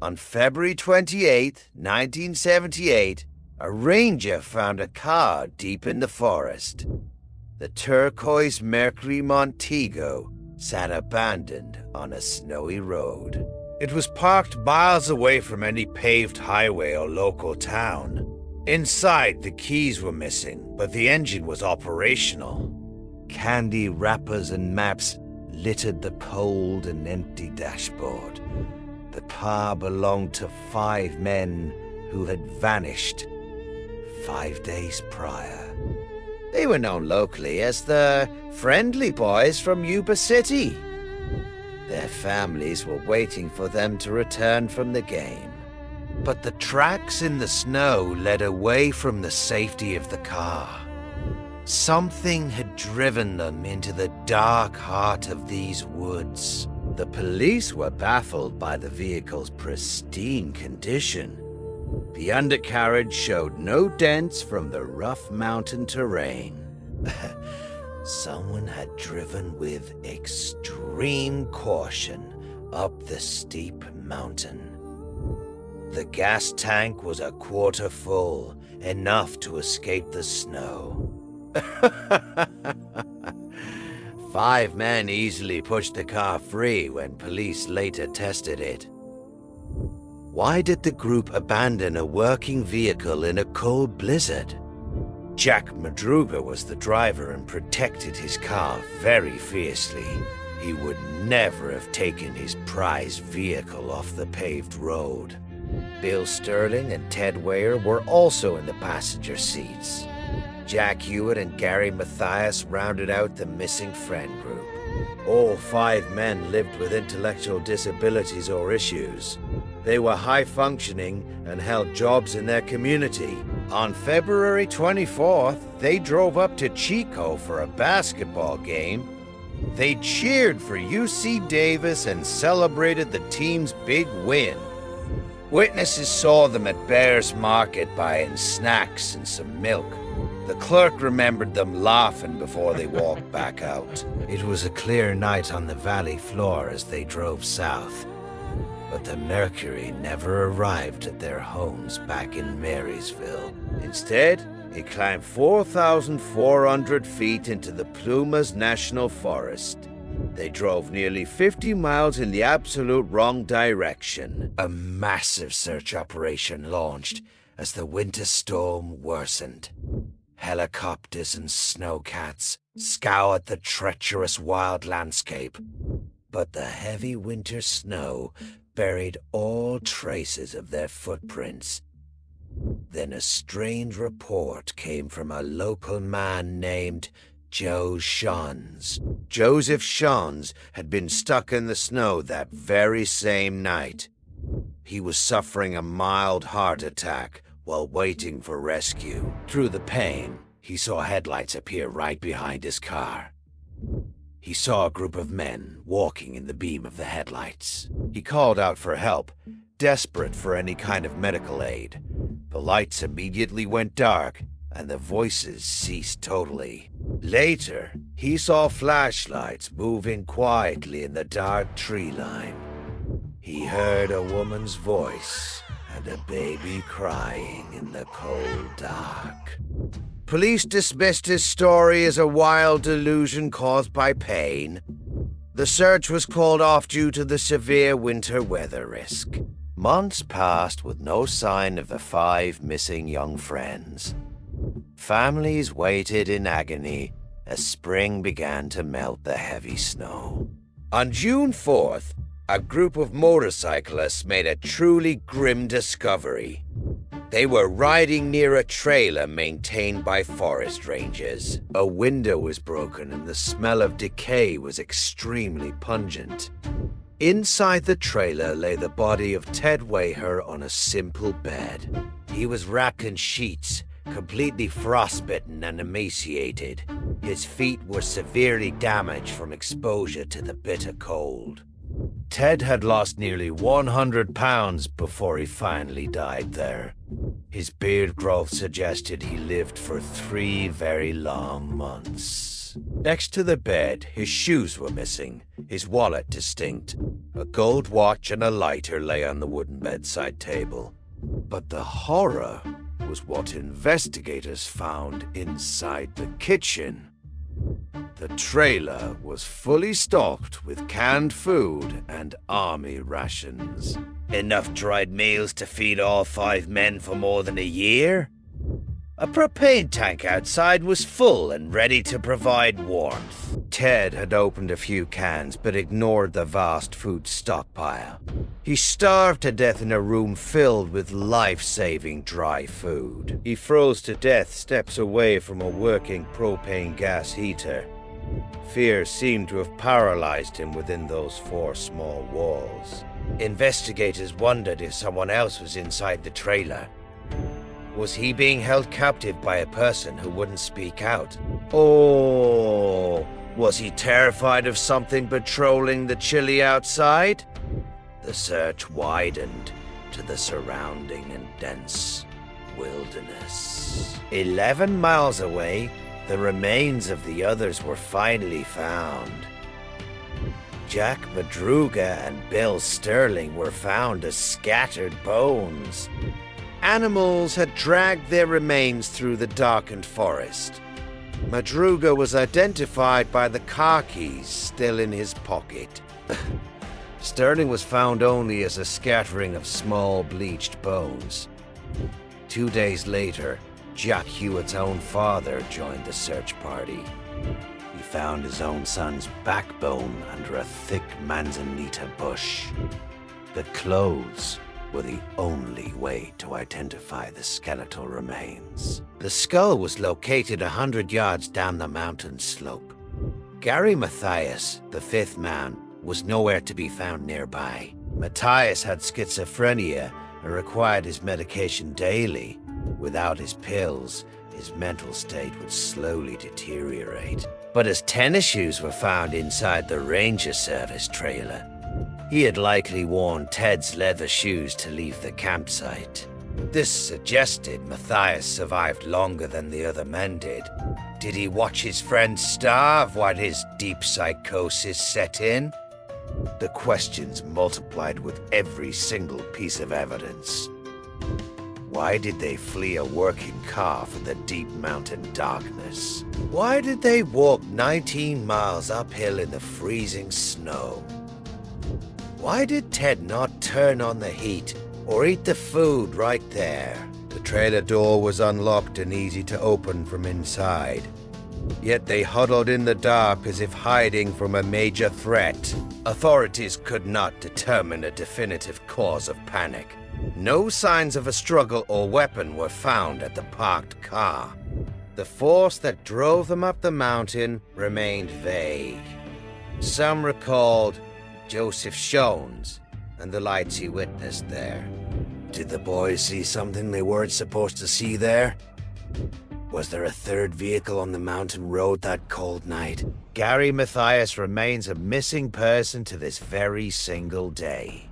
On February 28, 1978, a ranger found a car deep in the forest. The turquoise Mercury Montego sat abandoned on a snowy road. It was parked miles away from any paved highway or local town. Inside, the keys were missing, but the engine was operational. Candy wrappers and maps littered the cold and empty dashboard. The car belonged to 5 men who had vanished 5 days prior. They were known locally as the Friendly Boys from Yuba City. Their families were waiting for them to return from the game. But the tracks in the snow led away from the safety of the car. Something had driven them into the dark heart of these woods. The police were baffled by the vehicle's pristine condition. The undercarriage showed no dents from the rough mountain terrain. Someone had driven with extreme caution up the steep mountain. The gas tank was a quarter full, enough to escape the snow. 5 men easily pushed the car free when police later tested it. Why did the group abandon a working vehicle in a cold blizzard? Jack Madruga was the driver and protected his car very fiercely. He would never have taken his prized vehicle off the paved road. Bill Sterling and Ted Weir were also in the passenger seats. Jack Hewitt and Gary Mathias rounded out the missing friend group. All 5 men lived with intellectual disabilities or issues. They were high-functioning and held jobs in their community. On February 24th, they drove up to Chico for a basketball game. They cheered for UC Davis and celebrated the team's big win. Witnesses saw them at Bears Market buying snacks and some milk. The clerk remembered them laughing before they walked back out. It was a clear night on the valley floor as they drove south. But the Mercury never arrived at their homes back in Marysville. Instead, it climbed 4,400 feet into the Plumas National Forest. They drove nearly 50 miles in the absolute wrong direction. A massive search operation launched as the winter storm worsened. Helicopters and snowcats scoured the treacherous wild landscape, but the heavy winter snow buried all traces of their footprints. Then a strange report came from a local man named Joe Shons. Joseph Shons had been stuck in the snow that very same night. He was suffering a mild heart attack while waiting for rescue. Through the pain, he saw headlights appear right behind his car. He saw a group of men walking in the beam of the headlights. He called out for help, desperate for any kind of medical aid. The lights immediately went dark, and the voices ceased totally. Later, he saw flashlights moving quietly in the dark tree line. He heard a woman's voice and a baby crying in the cold dark. Police dismissed his story as a wild delusion caused by pain. The search was called off due to the severe winter weather risk. Months passed with no sign of the 5 missing young friends. Families waited in agony as spring began to melt the heavy snow. On June 4th, a group of motorcyclists made a truly grim discovery. They were riding near a trailer maintained by forest rangers. A window was broken and the smell of decay was extremely pungent. Inside the trailer lay the body of Ted Weir on a simple bed. He was wrapped in sheets, completely frostbitten and emaciated. His feet were severely damaged from exposure to the bitter cold. Ted had lost nearly 100 pounds before he finally died there. His beard growth suggested he lived for 3 very long months. Next to the bed, his shoes were missing, his wallet distinct. A gold watch and a lighter lay on the wooden bedside table. But the horror was what investigators found inside the kitchen. The trailer was fully stocked with canned food and army rations. Enough dried meals to feed all 5 men for more than a year? A propane tank outside was full and ready to provide warmth. Ted had opened a few cans but ignored the vast food stockpile. He starved to death in a room filled with life-saving dry food. He froze to death steps away from a working propane gas heater. Fear seemed to have paralyzed him within those 4 small walls. Investigators wondered if someone else was inside the trailer. Was he being held captive by a person who wouldn't speak out? Or was he terrified of something patrolling the chilly outside? The search widened to the surrounding and dense wilderness. 11 miles away, the remains of the others were finally found. Jack Madruga and Bill Sterling were found as scattered bones. Animals had dragged their remains through the darkened forest. Madruga was identified by the car keys still in his pocket. Sterling was found only as a scattering of small bleached bones. 2 days later, Jack Hewitt's own father joined the search party. He found his own son's backbone under a thick manzanita bush. The clothes were the only way to identify the skeletal remains. The skull was located 100 yards down the mountain slope. Gary Mathias, the 5th man, was nowhere to be found nearby. Mathias had schizophrenia and required his medication daily. Without his pills, his mental state would slowly deteriorate. But his tennis shoes were found inside the Ranger Service trailer. He had likely worn Ted's leather shoes to leave the campsite. This suggested Mathias survived longer than the other men did. Did he watch his friends starve while his deep psychosis set in? The questions multiplied with every single piece of evidence. Why did they flee a working car for the deep mountain darkness? Why did they walk 19 miles uphill in the freezing snow? Why did Ted not turn on the heat or eat the food right there? The trailer door was unlocked and easy to open from inside. Yet they huddled in the dark as if hiding from a major threat. Authorities could not determine a definitive cause of panic. No signs of a struggle or weapon were found at the parked car. The force that drove them up the mountain remained vague. Some recalled Joseph Shones and the lights he witnessed there. Did the boys see something they weren't supposed to see there? Was there a 3rd vehicle on the mountain road that cold night? Gary Mathias remains a missing person to this very single day.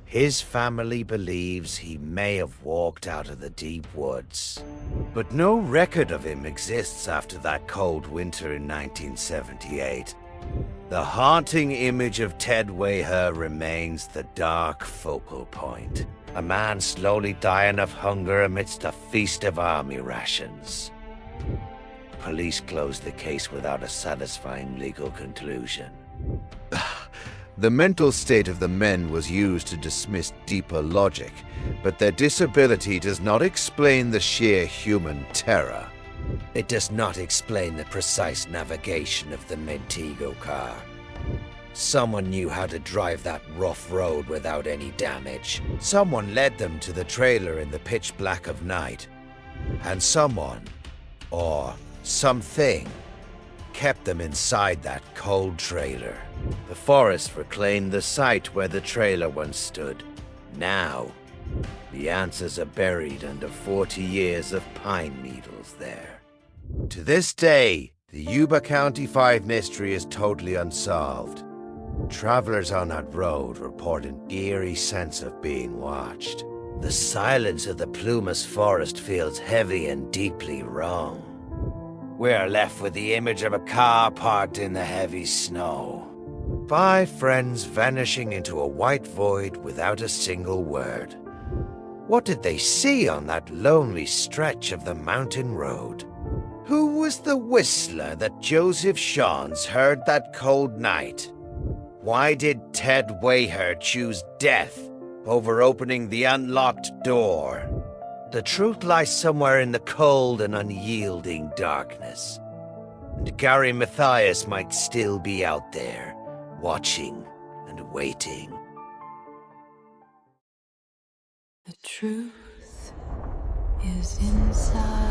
His family believes he may have walked out of the deep woods, but no record of him exists after that cold winter in 1978. The haunting image of Ted Waher remains the dark focal point. A man slowly dying of hunger amidst a feast of army rations. Police closed the case without a satisfying legal conclusion. The mental state of the men was used to dismiss deeper logic, but their disability does not explain the sheer human terror. It does not explain the precise navigation of the Mentigo car. Someone knew how to drive that rough road without any damage. Someone led them to the trailer in the pitch black of night. And someone, or something, kept them inside that cold trailer. The forest reclaimed the site where the trailer once stood. Now, the answers are buried under 40 years of pine needles there. To this day, the Yuba County Five mystery is totally unsolved. Travelers on that road report an eerie sense of being watched. The silence of the Plumas forest feels heavy and deeply wrong. We are left with the image of a car parked in the heavy snow. 5 friends vanishing into a white void without a single word. What did they see on that lonely stretch of the mountain road? Who was the whistler that Joseph Shawns heard that cold night? Why did Ted Wayher choose death over opening the unlocked door? The truth lies somewhere in the cold and unyielding darkness. And Gary Mathias might still be out there, watching and waiting. The truth is inside.